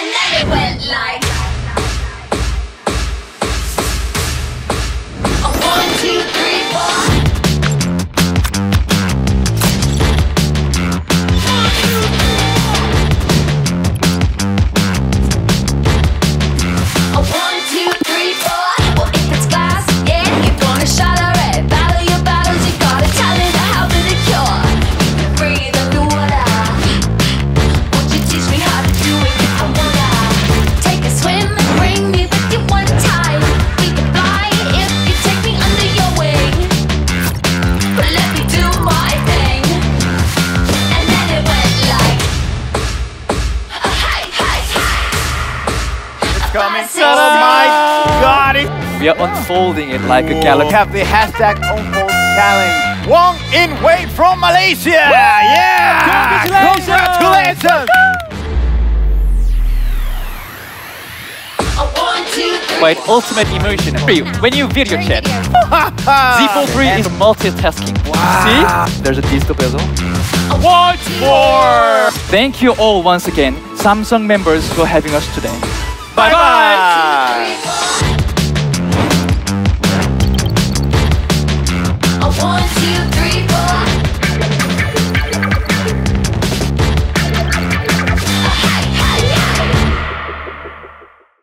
And then it went like a 1, 2, 3, 4. Coming. Oh my god! We are unfolding it like a galaxy. We have the hashtag Unfold Challenge. Wong In Wei from Malaysia! Yeah! Congratulations! Wait, ultimate emotion. When you video chat. Z43 is multitasking. Wow. See? There's a digital bezel. What more? Thank you all once again, Samsung members, for having us today. Bye-bye!